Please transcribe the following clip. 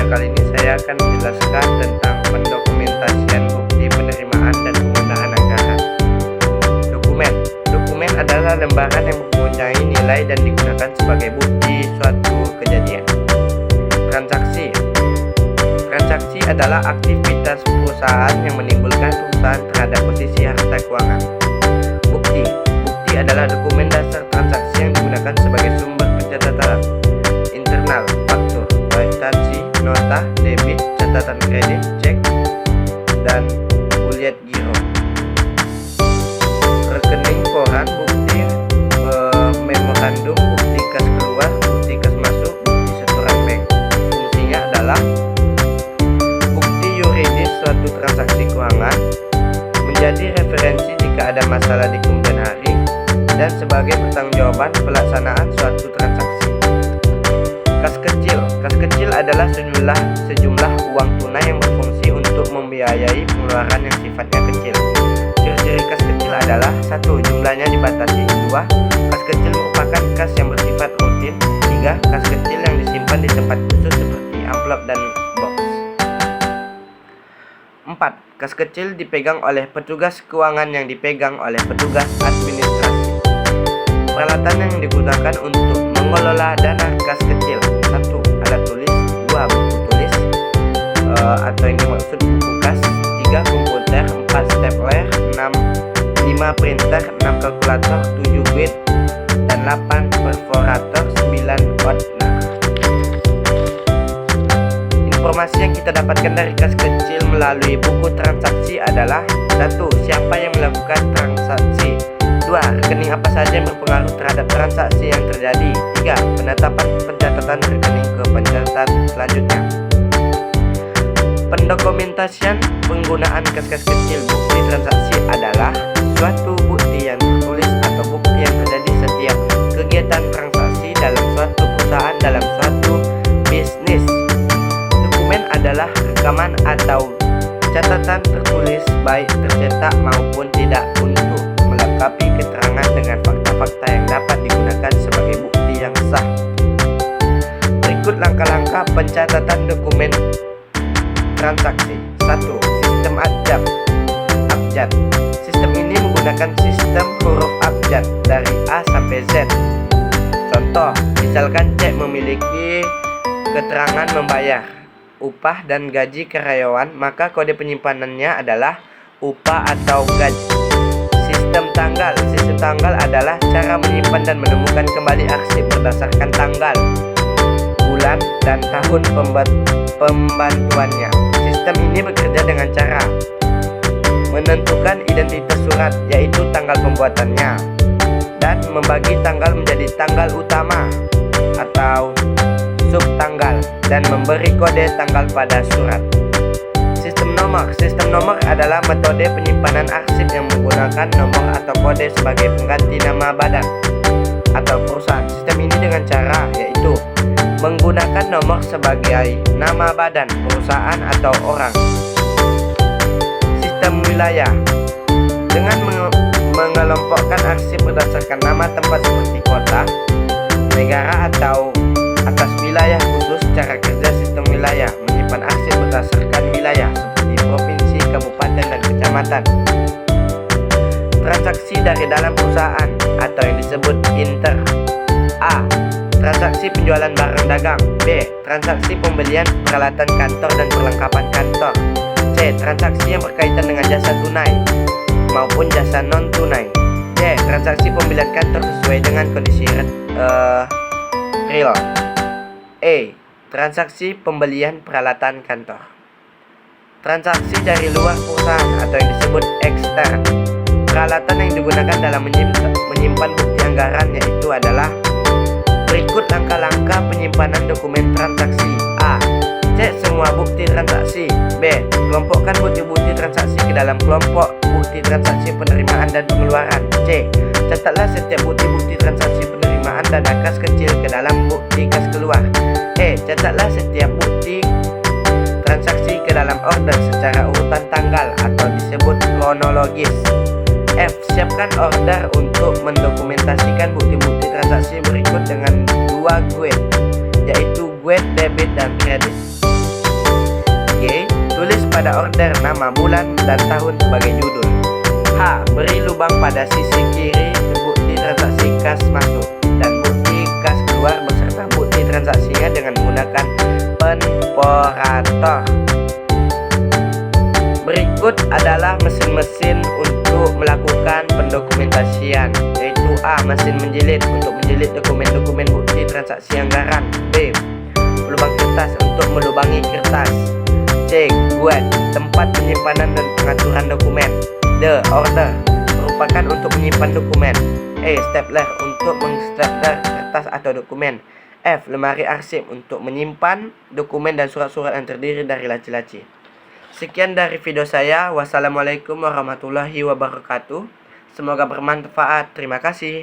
kali ini saya akan menjelaskan tentang pendokumentasian bukti penerimaan dan penggunaan anggaran. Dokumen adalah lembaran yang mempunyai nilai dan digunakan sebagai bukti suatu kejadian. Transaksi adalah aktivitas perusahaan yang menimbulkan perusahaan terhadap posisi harta keuangan. Bukti adalah dokumen dasar transaksi yang digunakan sebagai sumber pencatatan internal, faktur, kwitansi, nota, debit, catatan kredit, cek, dan buliet giro. Rekening koran, bukti memorandum, bukti kas keluar, bukti kas masuk, bukti setoran bank. Fungsinya adalah bukti yuridis suatu transaksi keuangan, menjadi referensi jika ada masalah di kemudian hari, dan sebagai pertanggungjawaban pelaksanaan suatu transaksi. Kas kecil adalah sejumlah uang tunai yang berfungsi untuk membiayai pengeluaran yang sifatnya kecil. Ciri-ciri kas kecil adalah: 1. Jumlahnya dibatasi. 2. Kas kecil merupakan kas yang bersifat rutin. 3. Kas kecil yang disimpan di tempat khusus seperti amplop dan box. 4. Kas kecil dipegang oleh petugas keuangan yang dipegang oleh petugas administrasi. Peralatan yang digunakan untuk mengelola dana kas kecil: 1. Alat tulis. 2. Buku tulis atau yang dimaksud buku kas. 3. Komputer. 4. Stapler. 5. Printer. 6. Kalkulator. 7. Guide. Dan 8. Perforator. 9. Ordner. Informasi yang kita dapatkan dari kas kecil melalui buku transaksi adalah: 1. Siapa yang melakukan transaksi. 2. Rekening apa saja yang berpengaruh terhadap transaksi yang terjadi. 3. Penetapan pencatatan rekening ke pencatat selanjutnya. Pendokumentasian penggunaan kas-kas kecil bukti transaksi adalah suatu bukti yang tertulis atau bukti yang terjadi setiap kegiatan transaksi dalam suatu perusahaan dalam suatu bisnis. Dokumen adalah rekaman atau catatan tertulis baik tercetak maupun tidak untuk melengkapi keterangan dengan fakta-fakta yang dapat digunakan sebagai bukti yang sah. Berikut langkah-langkah pencatatan dokumen transaksi. 1. Sistem abjad. Sistem ini menggunakan sistem huruf abjad dari A sampai Z. Contoh, misalkan cek memiliki keterangan membayar upah dan gaji karyawan, maka kode penyimpanannya adalah upah atau gaji. Sistem tanggal adalah cara menyimpan dan menemukan kembali arsip berdasarkan tanggal, bulan, dan tahun pembantuannya. Sistem ini bekerja dengan cara menentukan identitas surat, yaitu tanggal pembuatannya, dan membagi tanggal menjadi tanggal utama atau subtanggal, dan memberi kode tanggal pada surat. Sistem nomor adalah metode penyimpanan arsip yang menggunakan nomor atau kode sebagai pengganti nama badan atau perusahaan. Sistem ini dengan cara yaitu menggunakan nomor sebagai nama badan, perusahaan, atau orang. Sistem wilayah dengan mengelompokkan arsip berdasarkan nama tempat seperti kota, negara, atau atas wilayah khusus. Cara kerja sistem wilayah menyimpan arsip berdasarkan wilayah seperti provinsi, kabupaten, dan kecamatan. Transaksi dari dalam perusahaan atau yang disebut inter. A. Transaksi penjualan barang dagang. B. Transaksi pembelian peralatan kantor dan perlengkapan kantor. C. Transaksi yang berkaitan dengan jasa tunai maupun jasa non tunai. D. Transaksi pembelian kantor sesuai dengan kondisi real. E. Transaksi pembelian peralatan kantor. Transaksi dari luar perusahaan atau yang disebut ekstern. Peralatan yang digunakan dalam menyimpan bukti anggaran yaitu adalah berikut langkah-langkah penyimpanan dokumen transaksi. A. Cek semua bukti transaksi. B. Kelompokkan bukti-bukti transaksi ke dalam kelompok bukti transaksi penerimaan dan pengeluaran. C. Catatlah setiap bukti-bukti transaksi penerimaan dana kas kecil ke dalam bukti kas keluar. E. Catatlah setiap bukti transaksi ke dalam order secara urutan tanggal atau disebut kronologis. F. Siapkan order untuk mendokumentasikan bukti-bukti transaksi berikut dengan 2 guide, yaitu guide debit dan kredit. pada order nama, bulan, dan tahun sebagai judul. H. Beri lubang pada sisi kiri bukti transaksi kas masuk dan bukti kas keluar beserta bukti transaksinya dengan menggunakan penporator. Berikut adalah mesin-mesin untuk melakukan pendokumentasian, yaitu A. Mesin menjilid untuk menjilid dokumen-dokumen bukti transaksi anggaran. B. Lubang kertas untuk melubangi kertas. C. Guet, tempat penyimpanan dan pengaturan dokumen. D. Order, merupakan untuk menyimpan dokumen. E. Stapler, untuk mengstapler kertas atau dokumen. F. Lemari arsip, untuk menyimpan dokumen dan surat-surat yang terdiri dari laci-laci. Sekian dari video saya. Wassalamualaikum warahmatullahi wabarakatuh. Semoga bermanfaat. Terima kasih.